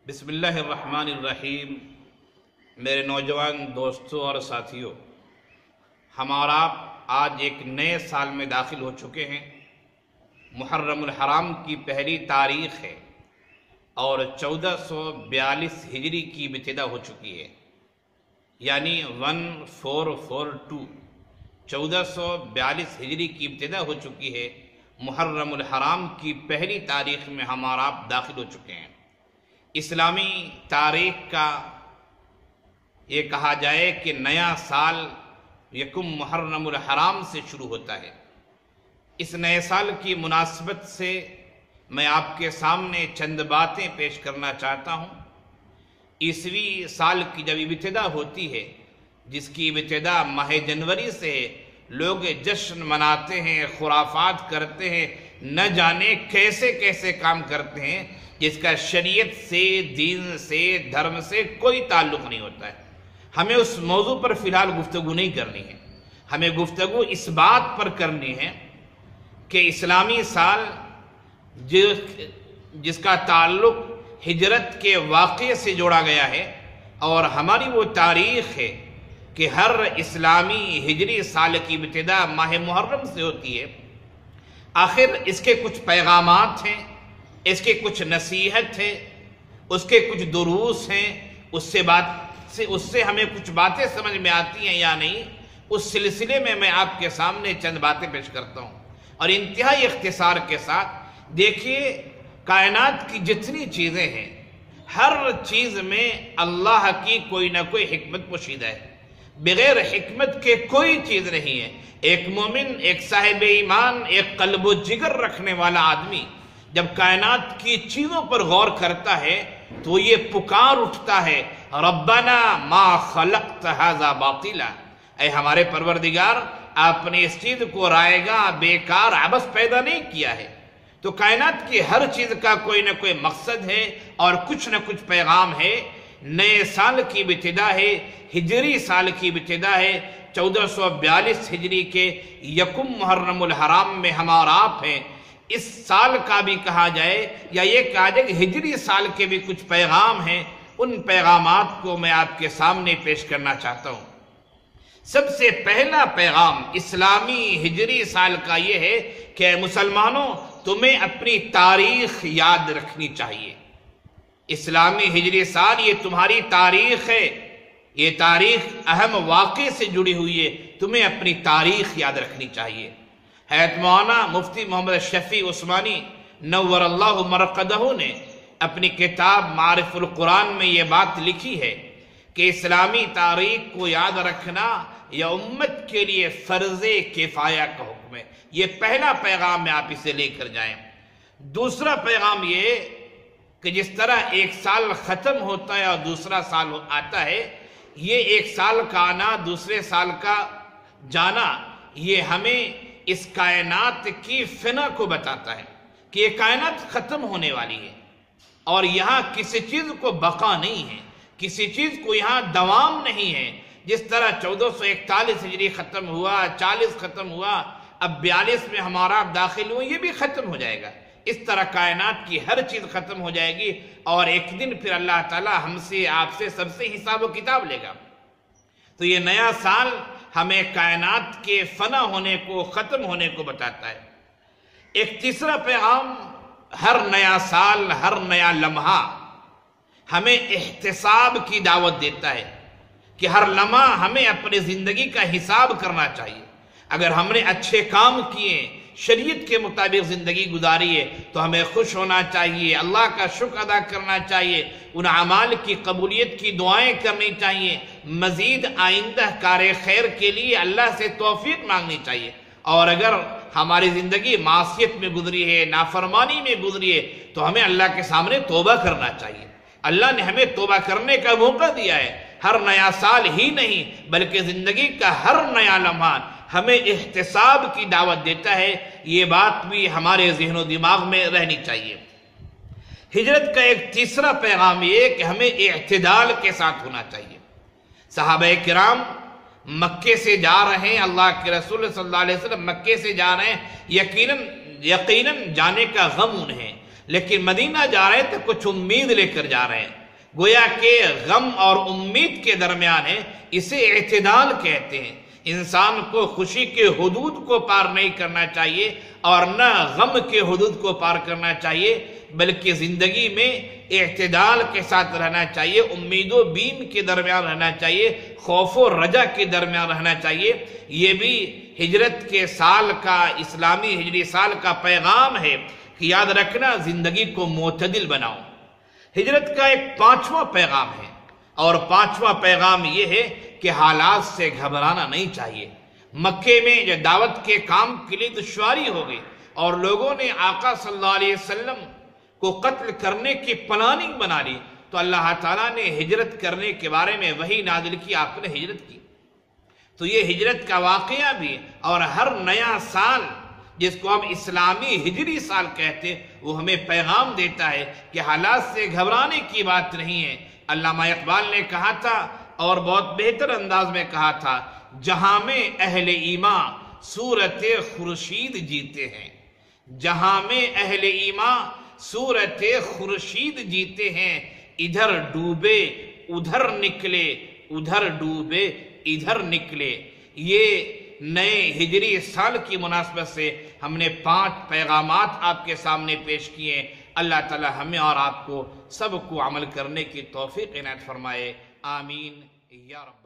بسم اللہ الرحمن الرحیم۔ میرے نوجوان دوستوں اور ساتھیوں، ہمارا آج ایک نئے سال میں داخل ہو چکے ہیں۔ محرم الحرام کی پہلی تاریخ ہے اور 1442 ہجری کی ابتدا ہو چکی ہے، یعنی 1442 1442 ہجری کی ابتدا ہو چکی ہے۔ محرم الحرام کی پہلی تاریخ میں ہمارا آپ داخل ہو چکے ہیں۔ اسلامی تاریخ کا یہ کہا جائے کہ نیا سال یکم محرم الحرام سے شروع ہوتا ہے۔ اس نئے سال کی مناسبت سے میں آپ کے سامنے چند باتیں پیش کرنا چاہتا ہوں۔ عیسوی سال کی جب ابتدا ہوتی ہے، جس کی ابتدا ماہ جنوری سے لوگ جشن مناتے ہیں، خرافات کرتے ہیں، نہ جانے کیسے کیسے کام کرتے ہیں جس کا شریعت سے، دین سے، دھرم سے کوئی تعلق نہیں ہوتا ہے۔ ہمیں اس موضوع پر فی الحال گفتگو نہیں کرنی ہے۔ ہمیں گفتگو اس بات پر کرنی ہے کہ اسلامی سال جس کا تعلق ہجرت کے واقعے سے جوڑا گیا ہے، اور ہماری وہ تاریخ ہے کہ ہر اسلامی ہجری سال کی ابتدا ماہ محرم سے ہوتی ہے۔ آخر اس کے کچھ پیغامات ہیں، اس کے کچھ نصیحت ہے، اس کے کچھ دروس ہیں، اس سے ہمیں کچھ باتیں سمجھ میں آتی ہیں یا نہیں، اس سلسلے میں میں آپ کے سامنے چند باتیں پیش کرتا ہوں۔ اور انتہائی اختصار کے ساتھ دیکھیے، کائنات کی جتنی چیزیں ہیں، ہر چیز میں اللہ کی کوئی نہ کوئی حکمت پوشیدہ ہے۔ بغیر حکمت کے کوئی چیز نہیں ہے۔ ایک مومن، ایک صاحب ایمان، ایک قلب و جگر رکھنے والا آدمی جب کائنات کی چیزوں پر غور کرتا ہے تو یہ پکار اٹھتا ہے، ربنا ما خلقت ھذا باطلا، اے ہمارے پروردگار، آپ نے اس چیز کو رائے گا بیکار عبث پیدا نہیں کیا ہے۔ تو کائنات کی ہر چیز کا کوئی نہ کوئی مقصد ہے اور کچھ نہ کچھ پیغام ہے۔ نئے سال کی ابتدا ہے، ہجری سال کی ابتدا ہے۔ 1442 ہجری کے یکم محرم الحرام میں ہمارا آپ ہیں۔ اس سال کا بھی کہا جائے یا یہ کہا جائے کہ ہجری سال کے بھی کچھ پیغام ہیں، ان پیغامات کو میں آپ کے سامنے پیش کرنا چاہتا ہوں۔ سب سے پہلا پیغام اسلامی ہجری سال کا یہ ہے کہ اے مسلمانوں، تمہیں اپنی تاریخ یاد رکھنی چاہیے۔ اسلامی ہجری سال یہ تمہاری تاریخ ہے، یہ تاریخ اہم واقعے سے جڑی ہوئی ہے، تمہیں اپنی تاریخ یاد رکھنی چاہیے۔ حضرت مولانا مفتی محمد شفیع عثمانی نور اللہ مرقدہ نے اپنی کتاب معارف القرآن میں یہ بات لکھی ہے کہ اسلامی تاریخ کو یاد رکھنا یہ امت کے لیے فرض کفایہ کا حکم ہے۔ یہ پہلا پیغام میں آپ اسے لے کر جائیں۔ دوسرا پیغام یہ کہ جس طرح ایک سال ختم ہوتا ہے اور دوسرا سال آتا ہے، یہ ایک سال کا آنا، دوسرے سال کا جانا، یہ ہمیں اس کائنات کی فنا کو بتاتا ہے کہ یہ کائنات ختم ہونے والی ہے اور یہاں کسی چیز کو بقا نہیں ہے، کسی چیز کو یہاں دوام نہیں ہے۔ جس طرح 1441 ہجری ختم ہوا، 40 ختم ہوا، اب 42 میں ہمارا داخل ہوا، یہ بھی ختم ہو جائے گا۔ اس طرح کائنات کی ہر چیز ختم ہو جائے گی اور ایک دن پھر اللہ تعالی ہم سے، آپ سے، سب سے حساب و کتاب لے گا۔ تو یہ نیا سال ہمیں کائنات کے فنا ہونے کو، ختم ہونے کو بتاتا ہے۔ ایک تیسرا پیغام، ہر نیا سال، ہر نیا لمحہ ہمیں احتساب کی دعوت دیتا ہے کہ ہر لمحہ ہمیں اپنی زندگی کا حساب کرنا چاہیے۔ اگر ہم نے اچھے کام کیے، شریعت کے مطابق زندگی گزاری ہے تو ہمیں خوش ہونا چاہیے، اللہ کا شکر ادا کرنا چاہیے، ان اعمال کی قبولیت کی دعائیں کرنی چاہیے، مزید آئندہ کار خیر کے لیے اللہ سے توفیق مانگنی چاہیے۔ اور اگر ہماری زندگی معصیت میں گزری ہے، نافرمانی میں گزری ہے تو ہمیں اللہ کے سامنے توبہ کرنا چاہیے۔ اللہ نے ہمیں توبہ کرنے کا موقع دیا ہے۔ ہر نیا سال ہی نہیں بلکہ زندگی کا ہر نیا لمحہ ہمیں احتساب کی دعوت دیتا ہے۔ یہ بات بھی ہمارے ذہن و دماغ میں رہنی چاہیے۔ ہجرت کا ایک تیسرا پیغام یہ کہ ہمیں اعتدال کے ساتھ ہونا چاہیے۔ صحابہ کرام مکے سے جا رہے ہیں، اللہ کے رسول صلی اللہ علیہ وسلم مکے سے جا رہے ہیں، یقیناً جانے کا غم انہیں، لیکن مدینہ جا رہے تو کچھ امید لے کر جا رہے ہیں، گویا کہ غم اور امید کے درمیان ہے، اسے اعتدال کہتے ہیں۔ انسان کو خوشی کے حدود کو پار نہیں کرنا چاہیے اور نہ غم کے حدود کو پار کرنا چاہیے، بلکہ زندگی میں اعتدال کے ساتھ رہنا چاہیے، امید و بیم کے درمیان رہنا چاہیے، خوف و رجا کے درمیان رہنا چاہیے۔ یہ بھی ہجرت کے سال کا، اسلامی ہجری سال کا پیغام ہے کہ یاد رکھنا زندگی کو معتدل بناؤ۔ ہجرت کا ایک 5واں پیغام ہے، اور 5واں پیغام یہ ہے کہ حالات سے گھبرانا نہیں چاہیے۔ مکے میں جو دعوت کے کام کے لیے دشواری ہو گئی اور لوگوں نے آقا صلی اللہ علیہ وسلم کو قتل کرنے کی پلاننگ بنا لی، تو اللہ تعالیٰ نے ہجرت کرنے کے بارے میں وحی نازل کی، آپ نے ہجرت کی۔ تو یہ ہجرت کا واقعہ بھی، اور ہر نیا سال جس کو ہم اسلامی ہجری سال کہتے ہیں، وہ ہمیں پیغام دیتا ہے کہ حالات سے گھبرانے کی بات نہیں ہے۔ علامہ اقبال نے کہا تھا، اور بہت بہتر انداز میں کہا تھا، جہاں میں اہل ایمان صورت خورشید جیتے ہیں، جہاں میں اہل ایمان صورت خورشید جیتے ہیں، ادھر ڈوبے ادھر نکلے، ادھر ڈوبے ادھر نکلے۔ یہ نئے ہجری سال کی مناسبت سے ہم نے 5 پیغامات آپ کے سامنے پیش کیے۔ اللہ تعالی ہمیں اور آپ کو سب کو عمل کرنے کی توفیق عنایت فرمائے، آمین یا رب۔